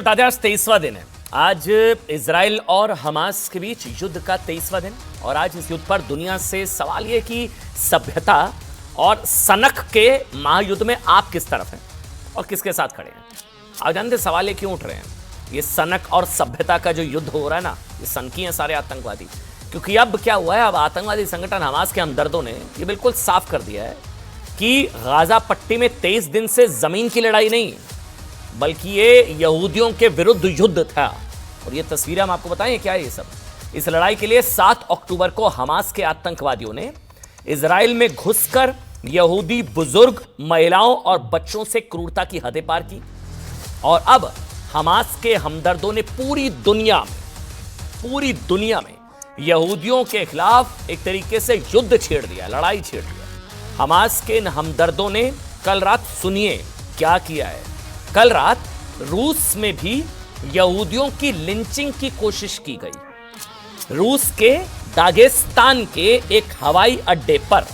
बता दें, आज 23वां दिन है। आज इजराइल और हमास के बीच युद्ध का 23वां दिन और आज इस युद्ध पर दुनिया से सवाल यह कि सभ्यता और सनक के महायुद्ध में आप किस तरफ हैं और किसके साथ खड़े हैं। आप जानते सवाल ये क्यों उठ रहे हैं? ये सनक और सभ्यता का जो युद्ध हो रहा है ना, ये सनकी हैं सारे आतंकवादी। क्योंकि अब क्या हुआ है, अब आतंकवादी संगठन हमास के हमदर्दों ने ये बिल्कुल साफ कर दिया है कि गाजा पट्टी में 23 दिन से जमीन की लड़ाई नहीं, बल्कि ये यहूदियों के विरुद्ध युद्ध था। और ये तस्वीरें हम आपको बताएं क्या है ये सब। इस लड़ाई के लिए 7 अक्टूबर को हमास के आतंकवादियों ने इजराइल में घुसकर यहूदी बुजुर्ग, महिलाओं और बच्चों से क्रूरता की हदें पार की। और अब हमास के हमदर्दों ने पूरी दुनिया में यहूदियों के खिलाफ एक तरीके से युद्ध छेड़ दिया, लड़ाई छेड़ दिया। हमास के इन हमदर्दों ने कल रात सुनिए क्या किया है। कल रात रूस में भी यहूदियों की लिंचिंग की कोशिश की गई। रूस के दागेस्तान के एक हवाई अड्डे पर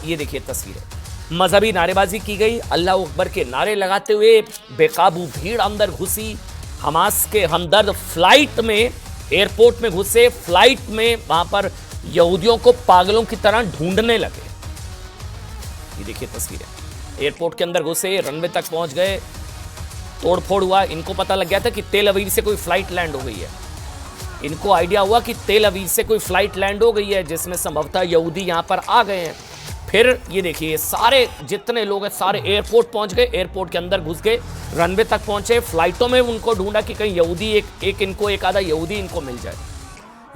ये देखिए तस्वीरें, मजहबी नारेबाजी की गई। अल्लाह अकबर के नारे लगाते हुए बेकाबू भीड़ अंदर घुसी। हमास के हमदर्द फ्लाइट में, एयरपोर्ट में घुसे, फ्लाइट में वहां पर यहूदियों को पागलों की तरह ढूंढने लगे। ये देखिए तस्वीरें, एयरपोर्ट के अंदर घुसे, रनवे तक पहुंच गए, तोड़फोड़ हुआ। इनको पता लग गया था कि तेल अवीव से कोई फ्लाइट लैंड हो गई है। इनको आइडिया हुआ कि तेल अवीव से कोई फ्लाइट लैंड हो गई है जिसमें संभवतः यहूदी यहां पर आ गए हैं। फिर ये देखिए सारे जितने लोग हैं सारे एयरपोर्ट पहुंच गए, एयरपोर्ट के अंदर घुस गए, रनवे तक पहुंचे, फ्लाइटों में उनको ढूंढा कि कहीं यहूदी एक आधा यहूदी इनको मिल जाए।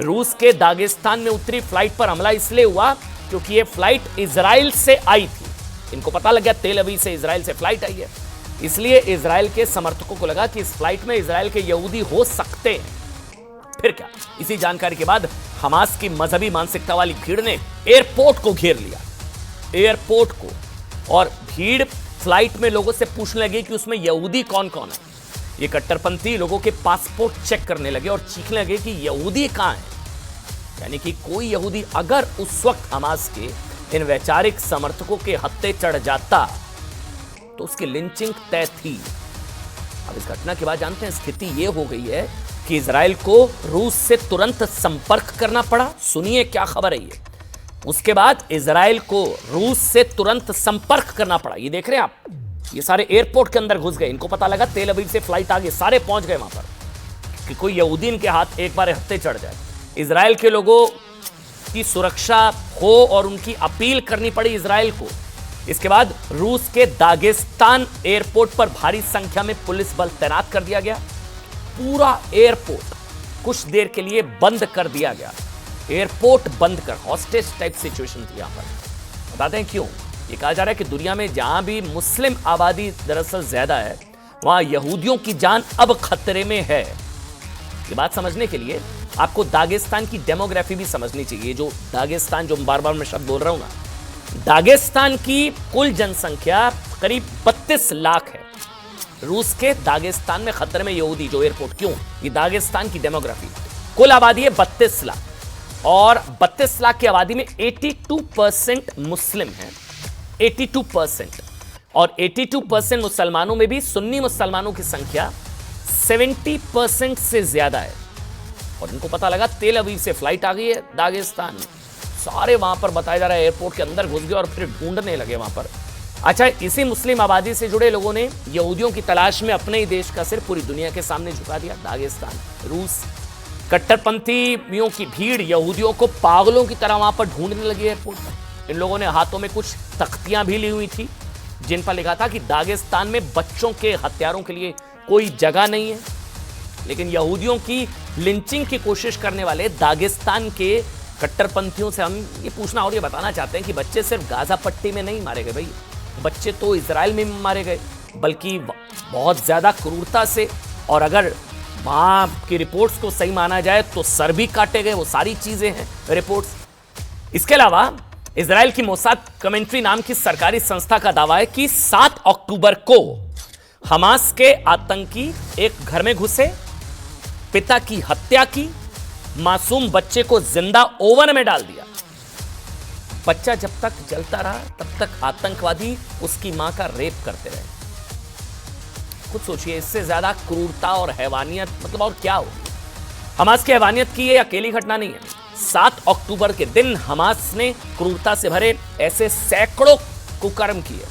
रूस के दागिस्तान में उतरी फ्लाइट पर हमला इसलिए हुआ क्योंकि ये फ्लाइट इजराइल से आई थी। इनको पता लग गया तेल अवीव से इजराइल से फ्लाइट आई है, इसलिए इजराइल के समर्थकों को लगा कि इस फ्लाइट में इजराइल के यहूदी हो सकते हैं। फिर क्या, इसी जानकारी के बाद हमास की मजहबी मानसिकता वाली भीड़ ने एयरपोर्ट को घेर लिया, एयरपोर्ट को। और भीड़ फ्लाइट में लोगों से पूछने लगी कि उसमें यहूदी कौन कौन है। ये कट्टरपंथी लोगों के पासपोर्ट चेक करने लगे और चीखने लगे कि यहूदी कहां है। यानी कि कोई यहूदी अगर उस वक्त हमास के इन वैचारिक समर्थकों के हत्थे चढ़ जाता तो उसकी लिंचिंग तय थी। अब इस घटना के बाद जानते हैं स्थिति यह हो गई है कि इजराइल को रूस से तुरंत संपर्क करना पड़ा। सुनिए क्या खबर है ये। उसके बाद इजराइल को रूस से तुरंत संपर्क करना पड़ा। ये देख रहे हैं आप, ये सारे एयरपोर्ट के अंदर घुस गए। इनको पता लगा तेल अवीव से फ्लाइट आ गई, सारे पहुंच गए वहां पर कि कोई यहूदी इनके हाथ एक बार हत्थे चढ़ जाए। इजराइल के लोगों की सुरक्षा हो और उनकी अपील करनी पड़ी इजराइल को। इसके बाद रूस के दागिस्तान एयरपोर्ट पर भारी संख्या में पुलिस बल तैनात कर दिया गया। पूरा एयरपोर्ट कुछ देर के लिए बंद कर दिया गया। एयरपोर्ट बंद कर, हॉस्टेज टाइप सिचुएशन थी यहां पर। बताते हैं क्यों। ये कहा जा रहा है कि दुनिया में जहां भी मुस्लिम आबादी दरअसल ज्यादा है, वहां यहूदियों की जान अब खतरे में है। ये बात समझने के लिए आपको दागिस्तान की डेमोग्राफी भी समझनी चाहिए। जो दागिस्तान, जो बार बार मैं शब्द बोल रहा हूं ना, दागिस्तान की कुल जनसंख्या करीब 32 लाख है। रूस के दागिस्तान में खतरे में यहूदी जो एयरपोर्ट, क्यों? ये दागिस्तान की डेमोग्राफी, कुल आबादी है 32 लाख और 32 लाख की आबादी में 82% मुस्लिम है, 82%। और 82% मुसलमानों में भी सुन्नी मुसलमानों की संख्या 70% से ज्यादा है। और इनको पता लगा तेल अवीव से फ्लाइट आ गई है दागिस्तान में, सारे वहां पर बताया जा रहा है एयरपोर्ट के अंदर घुस गए और फिर ढूंढने लगे वहां पर। अच्छा, इसी मुस्लिम आबादी से जुड़े लोगों ने यहूदियों की तलाश में अपने ही देश का सिर पूरी दुनिया के सामने झुका दिया। दागिस्तान, रूस, कट्टरपंथियों की भीड़ यहूदियों को पागलों की तरह वहां पर ढूंढने लगी एयरपोर्ट पर। इन लोगों ने हाथों में कुछ तख्तियां भी ली हुई थी जिन पर लिखा था कि दागिस्तान में बच्चों के हत्यारों के लिए कोई जगह नहीं है। लेकिन यहूदियों की लिंचिंग की कोशिश करने वाले दागिस्तान के कट्टरपंथियों से हम ये पूछना और ये बताना चाहते हैं कि बच्चे सिर्फ गाजा पट्टी में नहीं मारे गए भाई, बच्चे तो इजराइल में मारे गए, बल्कि बहुत ज्यादा क्रूरता से। और अगर वहां की रिपोर्ट्स को सही माना जाए तो सर भी काटे गए। वो सारी चीजें हैं रिपोर्ट्स। इसके अलावा इजराइल की मोसाद कमेंट्री नाम की सरकारी संस्था का दावा है कि 7 अक्टूबर को हमास के आतंकी एक घर में घुसे, पिता की हत्या की, मासूम बच्चे को जिंदा ओवन में डाल दिया। बच्चा जब तक जलता रहा तब तक आतंकवादी उसकी मां का रेप करते रहे। खुद सोचिए, इससे ज्यादा क्रूरता और हैवानियत मतलब और क्या होगी। हमास की हैवानियत की ये अकेली घटना नहीं है। 7 अक्टूबर के दिन हमास ने क्रूरता से भरे ऐसे सैकड़ों कुकर्म किए,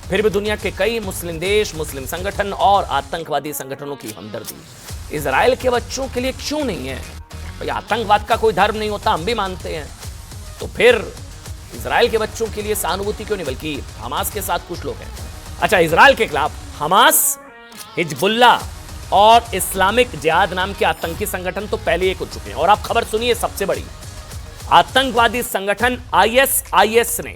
फिर भी दुनिया के कई मुस्लिम देश, मुस्लिम संगठन और आतंकवादी संगठनों की हमदर्दी इजराइल के बच्चों के लिए क्यों नहीं है? भाई आतंकवाद का कोई धर्म नहीं होता, हम भी मानते हैं, तो फिर इजराइल के बच्चों के लिए सहानुभूति क्यों नहीं? बल्कि हमास के साथ कुछ लोग हैं। अच्छा, इजराइल के खिलाफ हमास, हिजबुल्ला और इस्लामिक जिहाद नाम के आतंकी संगठन तो पहले ही कुछ चुके हैं। और आप खबर सुनिए, सबसे बड़ी आतंकवादी संगठन आईएसआईएस ने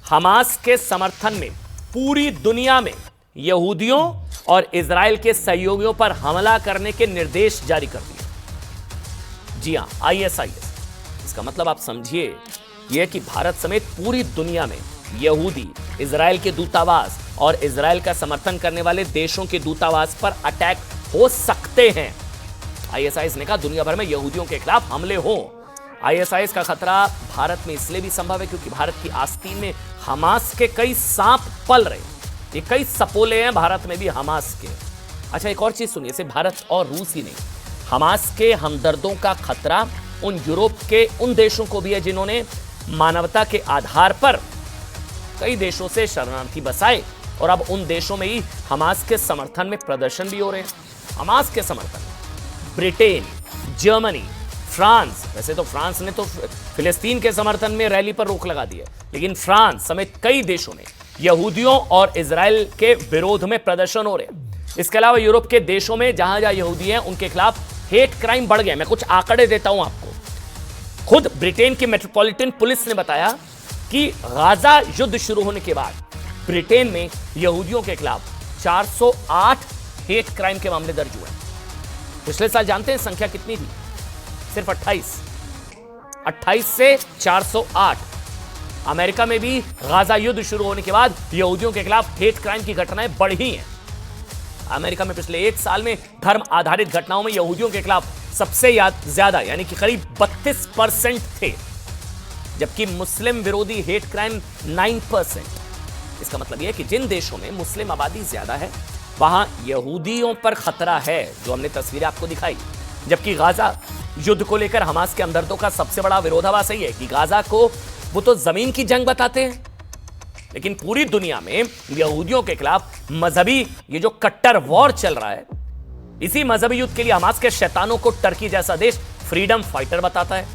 हमास के समर्थन में पूरी दुनिया में यहूदियों और इजराइल के सहयोगियों पर हमला करने के निर्देश जारी कर दिए। जी हां, आईएसआईएस, इसका मतलब आप समझिए यह कि भारत समेत पूरी दुनिया में यहूदी, इजराइल के दूतावास और इजराइल का समर्थन करने वाले देशों के दूतावास पर अटैक हो सकते हैं। आईएसआईएस ने कहा दुनिया भर में यहूदियों के खिलाफ हमले हो। आईएसआईएस का खतरा भारत में इसलिए भी संभव है क्योंकि भारत की आस्तीन में हमास के कई सांप पल रहे, ये कई सपोले हैं भारत में भी हमास के। अच्छा, एक और चीज सुनिए, सिर्फ भारत और रूस ही नहीं, हमास के हमदर्दों का खतरा उन यूरोप के उन देशों को भी है जिन्होंने मानवता के आधार पर कई देशों से शरणार्थी बसाए और अब उन देशों में ही हमास के समर्थन में प्रदर्शन भी हो रहे हैं। हमास के समर्थन में ब्रिटेन, जर्मनी, फ्रांस, वैसे तो फ्रांस ने तो फिलिस्तीन के समर्थन में रैली पर रोक लगा दी है, लेकिन फ्रांस समेत कई देशों में यहूदियों और इजराइल के विरोध में प्रदर्शन हो रहे हैं। इसके अलावा यूरोप के देशों में जहां जहां यहूदी हैं उनके खिलाफ हेट क्राइम बढ़ गए। मैं कुछ आंकड़े देता हूं आपको। खुद ब्रिटेन की मेट्रोपॉलिटन पुलिस ने बताया कि गाजा युद्ध शुरू होने के बाद ब्रिटेन में यहूदियों के खिलाफ 408 हेट क्राइम के मामले दर्ज हुए। पिछले साल जानते हैं संख्या कितनी थी? सिर्फ 28 से 408। अमेरिका में भी गाजा युद्ध शुरू होने के बाद यहूदियों के खिलाफ हेट क्राइम की घटनाएं बढ़ी हैं। अमेरिका में पिछले 1 साल में धर्म आधारित घटनाओं में यहूदियों के खिलाफ सबसे ज्यादा यानी कि करीब 32% थे, जबकि मुस्लिम विरोधी हेट क्राइम 9%। इसका मतलब यह है कि जिन देशों में मुस्लिम आबादी ज्यादा है वहां यहूदियों पर खतरा है, जो हमने तस्वीरें आपको दिखाई। जबकि गाजा युद्ध को लेकर हमास के हमदर्दों का सबसे बड़ा विरोधाभास यही है कि गाजा को वो तो जमीन की जंग बताते हैं, लेकिन पूरी दुनिया में यहूदियों के खिलाफ मजहबी ये जो कट्टर वॉर चल रहा है, इसी मजहबी युद्ध के लिए हमास के शैतानों को टर्की जैसा देश फ्रीडम फाइटर बताता है।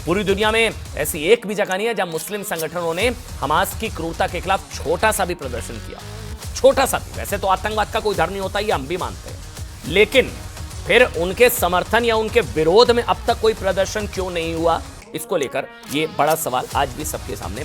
पूरी दुनिया में ऐसी एक भी जगह नहीं है जहां मुस्लिम संगठनों ने हमास की क्रूरता के खिलाफ छोटा सा भी प्रदर्शन किया, छोटा सा भी। वैसे तो आतंकवाद का कोई धर्म नहीं होता, ये हम भी मानते हैं, लेकिन फिर उनके समर्थन या उनके विरोध में अब तक कोई प्रदर्शन क्यों नहीं हुआ, इसको लेकर ये बड़ा सवाल आज भी सबके सामने